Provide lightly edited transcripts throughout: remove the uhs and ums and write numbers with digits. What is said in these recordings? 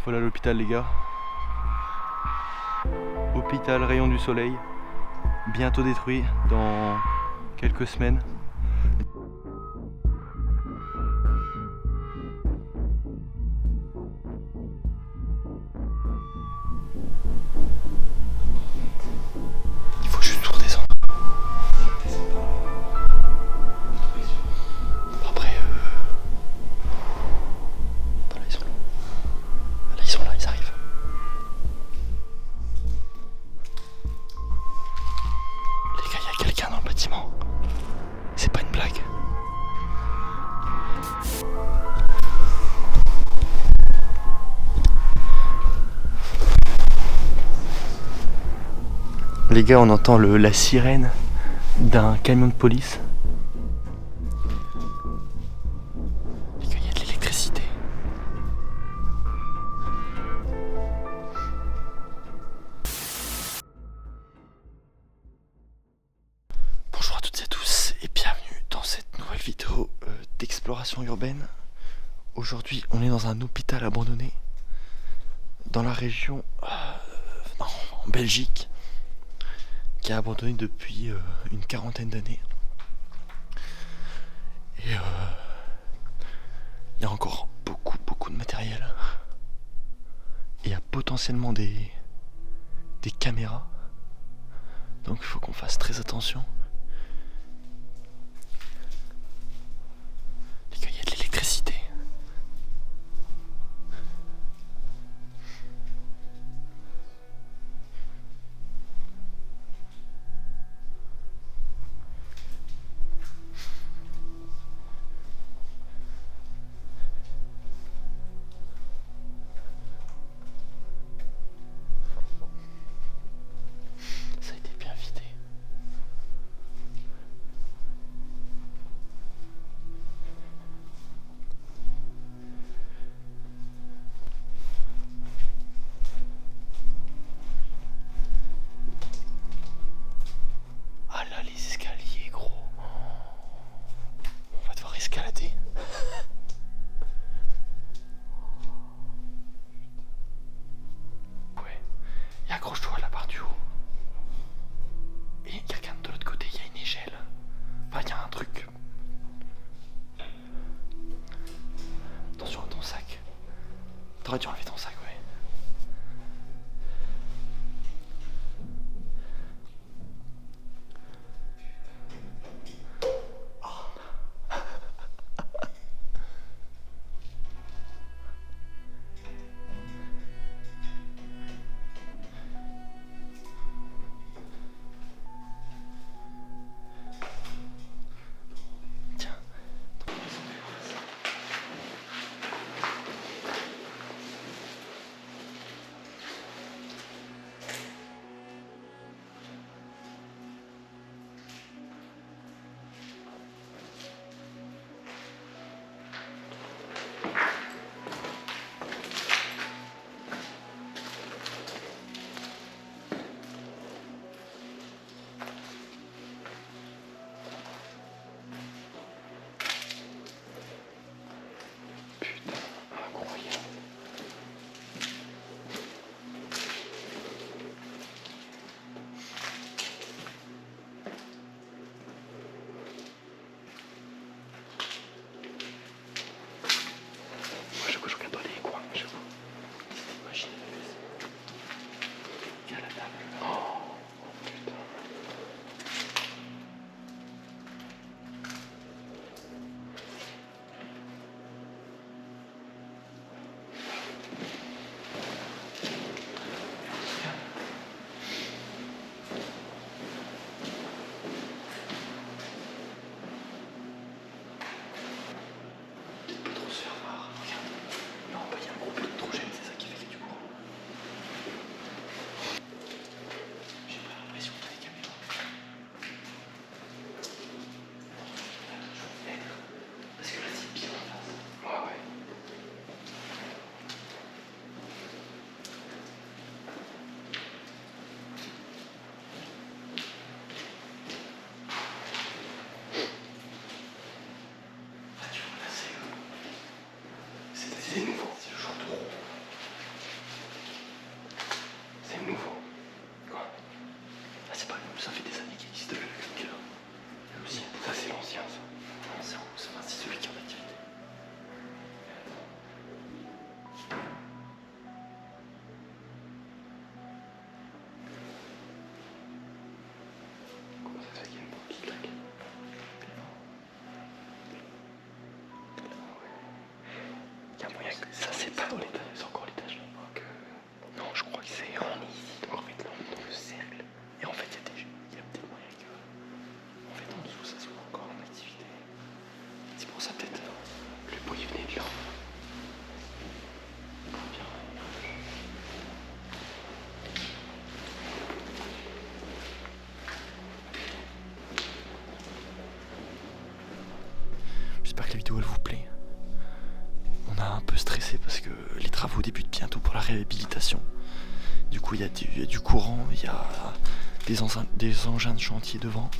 Voilà l'hôpital les gars. Hôpital Rayon du Soleil. Bientôt détruit dans quelques semaines. Il faut juste tout redescendre. Après, voilà, ils sont là. Là, ils sont là, ils arrivent. Les gars, il y a quelqu'un dans le bâtiment. C'est pas une blague. Les gars, on entend la sirène d'un camion de police. Les gars, il y a de l'électricité. Bonjour à toutes et à tous et bienvenue dans cette nouvelle vidéo d'exploration urbaine. Aujourd'hui, on est dans un hôpital abandonné dans la région en Belgique, qui est abandonné depuis une quarantaine d'années. Et il y a encore beaucoup de matériel. Et il y a potentiellement des caméras. Donc il faut qu'on fasse très attention. Les gars, il y a de l'électricité. Ça a été bien vidé. Ah là, les escaliers, gros. On va devoir escalader. Ouais. Et accroche-toi à la barre du haut. Et regarde de l'autre côté, il y a une échelle. Enfin, il y a un truc. Attention à ton sac. T'aurais dû enlever ton sac, ouais. Tiens. Ça c'est pas dans l'étage, c'est encore l'étage là. Non, je crois que c'est on est ici, donc en fait là on est dans le cercle. Et en fait il y a peut-être moyen que en fait en dessous ça soit encore en activité. C'est pour ça peut-être le bruit venait de là. Bien. J'espère que la vidéo elle vous plaît. On a un peu stressé parce que les travaux débutent bientôt pour la réhabilitation. Du coup il y a du courant, il y a des engins de chantier devant.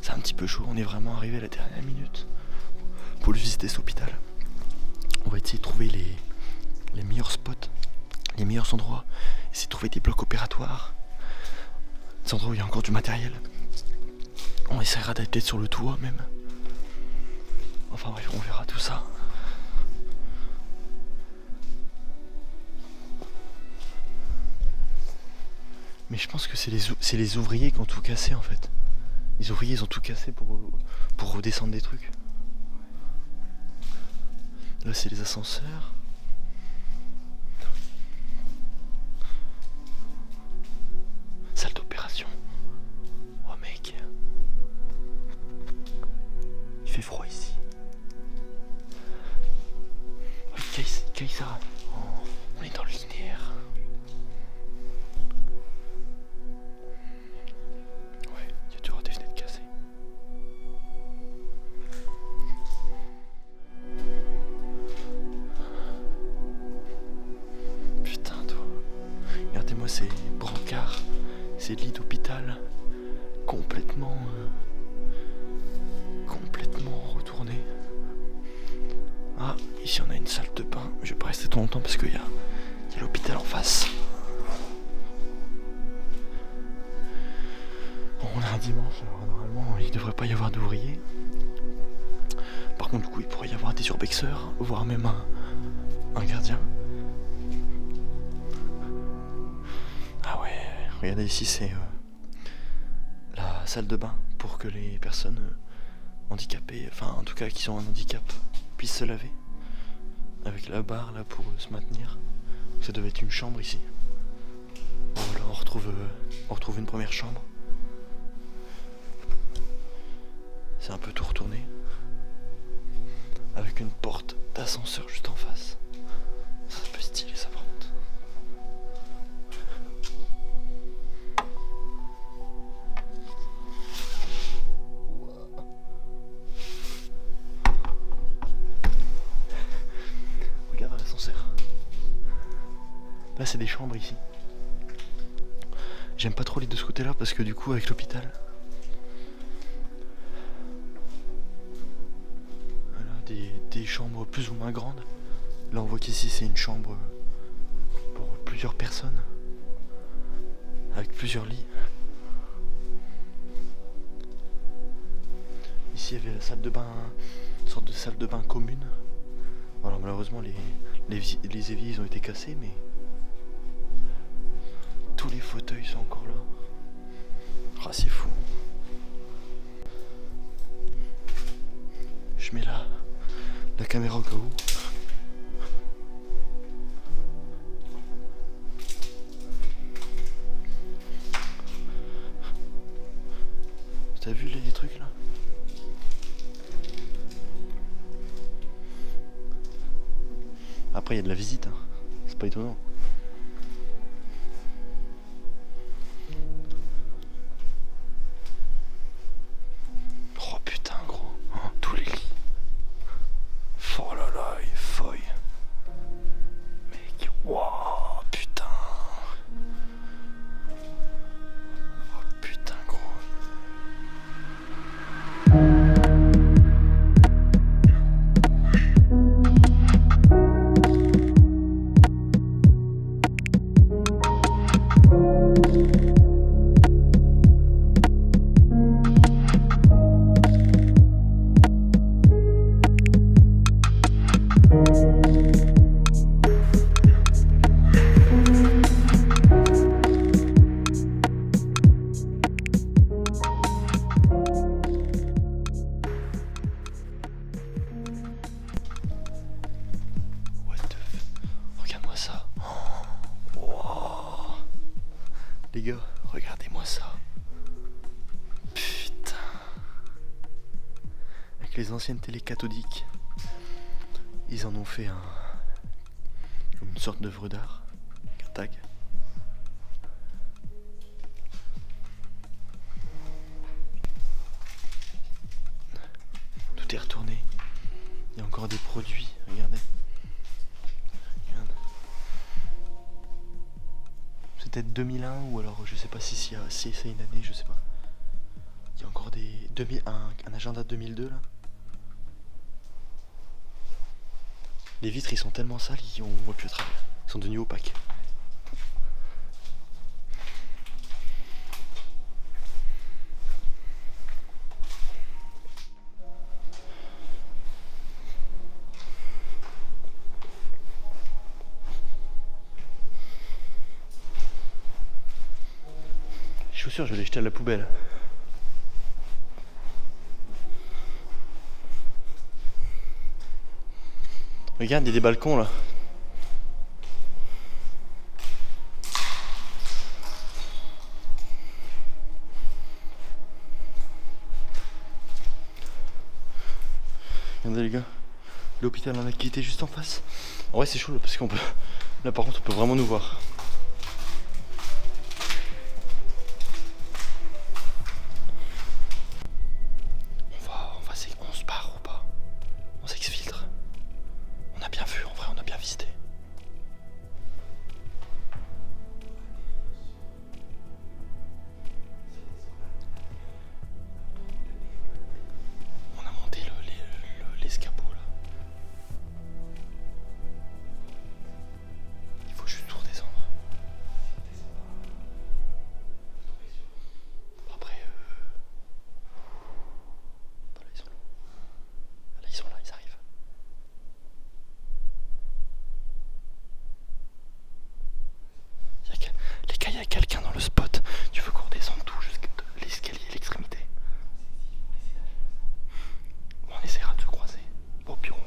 C'est un petit peu chaud, on est vraiment arrivé à la dernière minute pour visiter cet hôpital. On va essayer de trouver les meilleurs spots, les meilleurs endroits, essayer de trouver des blocs opératoires, des endroits où il y a encore du matériel. On essaiera d'être sur le toit même. Enfin bref, on verra tout ça. Mais je pense que c'est les ouvriers qui ont tout cassé en fait. Les ouvriers ils ont tout cassé pour redescendre des trucs. Là c'est les ascenseurs. Salle d'opération. Oh mec. Il fait froid ici. Kaysara. Oh, on est dans le linéaire. Ouais, il y a toujours des fenêtres cassées. Putain toi. Regardez-moi ces brancards, ces lits d'hôpital complètement retournés. Ah, ici on a une salle de bain. Je vais pas rester trop longtemps parce qu'il y a l'hôpital en face. Bon, on est un dimanche, alors normalement il devrait pas y avoir d'ouvriers. Par contre, du coup, il pourrait y avoir des urbexeurs, voire même un gardien. Ah ouais, regardez ici, c'est la salle de bain pour que les personnes handicapées, enfin en tout cas qui ont un handicap, puissent se laver. Avec la barre là pour se maintenir. Ça devait être une chambre ici. Voilà, on retrouve une première chambre. C'est un peu tout retourné. Avec une porte d'ascenseur juste en face. Ça c'est un peu stylé ça par contre. Regarde l'ascenseur. Là c'est des chambres ici. J'aime pas trop les deux ce côté là parce que du coup avec l'hôpital. Des chambres plus ou moins grandes. Là on voit qu'ici c'est une chambre pour plusieurs personnes. Avec plusieurs lits. Ici il y avait la salle de bain, une sorte de salle de bain commune. Alors malheureusement les éviers ils ont été cassés mais tous les fauteuils sont encore là. Ah c'est fou. Je mets la caméra au cas où. T'as vu les trucs là? Après il y a de la visite, hein. C'est pas étonnant. Oh putain gros, oh, tous les lits. Oh là là, il est feuille. Mec, wow, putain. Oh putain gros. What the Les gars, regardez-moi ça. Putain. Avec les anciennes télé cathodiques, ils en ont fait une sorte d'œuvre d'art. Un tag. Tout est retourné. Il y a encore des produits, regardez. Regarde. C'est peut-être 2001 ou alors je sais pas si c'est une année, je sais pas. Il y a encore un agenda 2002 là. Les vitres ils sont tellement sales, on voit plus le travers. Ils sont devenus opaques. Les chaussures, je vais les jeter à la poubelle. Regarde, il y a des balcons là. Regardez les gars, l'hôpital en a quitté juste en face. En vrai c'est chaud là, parce qu'on peut. Là par contre on peut vraiment nous voir. On se barre ou pas? On s'exfiltre. On a bien vu, en vrai on a bien visité. On a monté l'escabeau là. Il faut juste tout redescendre. Après là ils sont là, ils arrivent. Les gars, il y a quelqu'un dans le spot. Tu veux qu'on redescende tout jusqu'à l'escalier, l'extrémité? On essaiera de se croiser. Au pire, on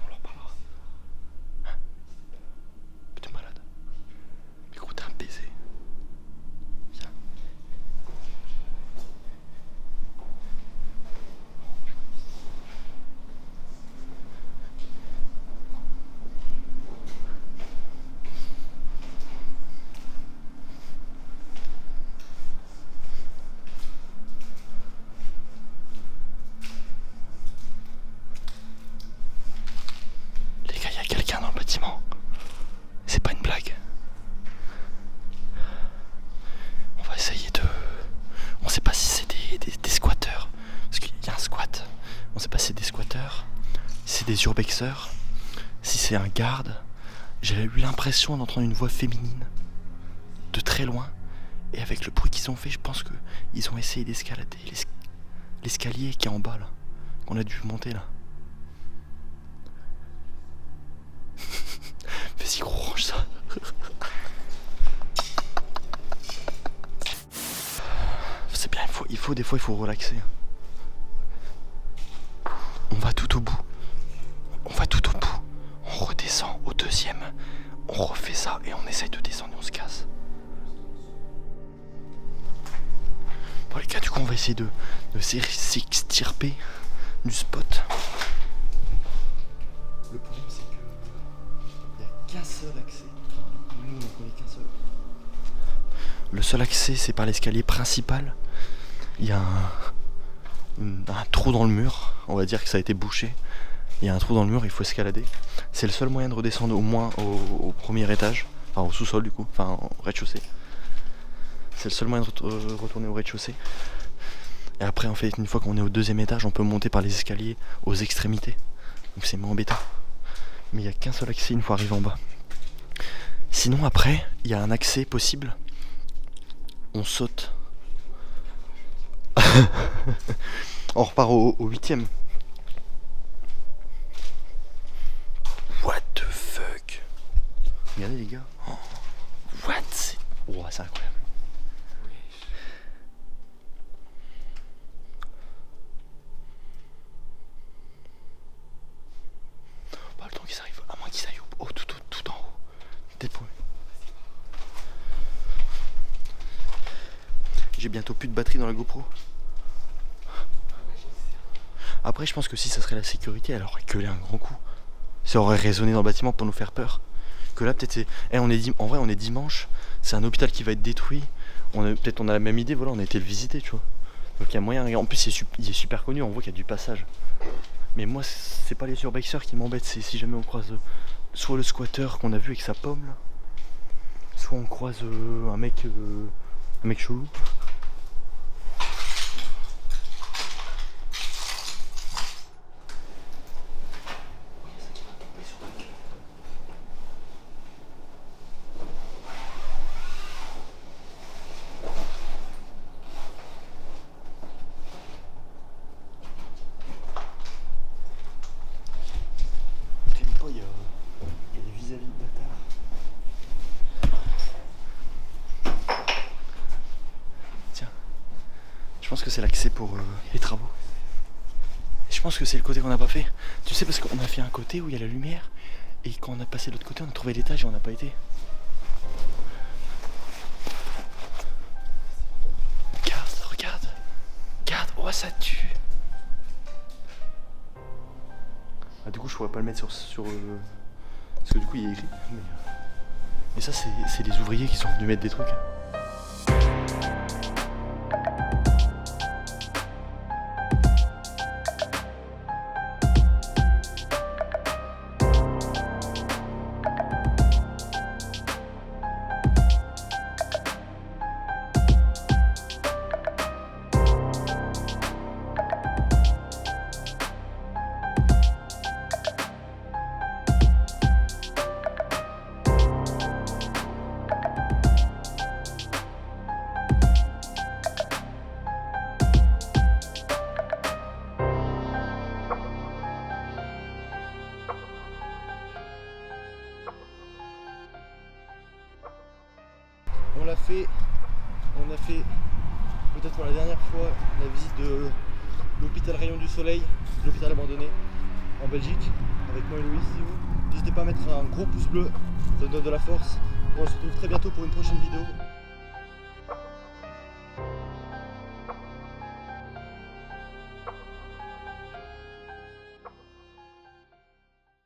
leur parlera. Hein? Putain malade. Écoute, un baiser. Viens. Quelqu'un dans le bâtiment. C'est pas une blague. On va essayer de... On sait pas si c'est des squatteurs. Parce qu'il y a un squat. On sait pas si c'est des squatteurs, si c'est des urbexeurs, si c'est un garde. J'ai eu l'impression d'entendre une voix féminine de très loin. Et avec le bruit qu'ils ont fait, je pense qu'ils ont essayé d'escalader l'escalier qui est en bas là. Qu'on a dû monter là. Vas-y gros, range ça. C'est bien, des fois il faut relaxer. On va tout au bout. On redescend au deuxième. On refait ça et on essaye de descendre et on se casse. Bon les gars, du coup on va essayer de s'extirper du spot. Le problème c'est que il n'y a qu'un seul accès. Nous on n'en connaît qu'un seul. Le seul accès c'est par l'escalier principal. Il y a un trou dans le mur. On va dire que ça a été bouché. Il y a un trou dans le mur, il faut escalader. C'est le seul moyen de redescendre au moins au premier étage. Enfin au sous-sol du coup, enfin au rez-de-chaussée. C'est le seul moyen de retourner au rez-de-chaussée. Et après en fait une fois qu'on est au deuxième étage, on peut monter par les escaliers aux extrémités. Donc c'est moins embêtant. Mais il n'y a qu'un seul accès une fois arrivé en bas. Sinon après, il y a un accès possible. On saute. On repart au 8ème. What the fuck? Regardez les gars. Oh. What? Oh, c'est incroyable. Pas le temps qu'ils arrivent, à moins qu'ils aillent tout en haut. Peut-être pour eux. J'ai bientôt plus de batterie dans la GoPro. Après je pense que si ça serait la sécurité, elle aurait gueulé un grand coup. Ça aurait résonné dans le bâtiment pour nous faire peur. Que là peut-être c'est. En vrai on est dimanche, c'est un hôpital qui va être détruit. Peut-être on a la même idée, voilà, on a été le visiter, tu vois. Donc il y a moyen, en plus il est super connu, on voit qu'il y a du passage. Mais moi c'est pas les urbexers qui m'embêtent, c'est si jamais on croise soit le squatter qu'on a vu avec sa pomme là, soit on croise un mec chelou. Il y a des vis-à-vis de bâtards. Tiens, je pense que c'est l'accès pour les travaux. Je pense que c'est le côté qu'on n'a pas fait. Tu sais, parce qu'on a fait un côté où il y a la lumière, et quand on a passé de l'autre côté, on a trouvé l'étage et on n'a pas été. Regarde, oh ça tue. Ah, du coup, je pourrais pas le mettre sur parce que du coup, il est écrit. Mais ça, c'est les ouvriers qui sont venus mettre des trucs. On a fait peut-être pour la dernière fois la visite de l'hôpital Rayon du Soleil, l'hôpital abandonné en Belgique, avec moi et Louis. N'hésitez pas à mettre un gros pouce bleu, ça nous donne de la force. On se retrouve très bientôt pour une prochaine vidéo.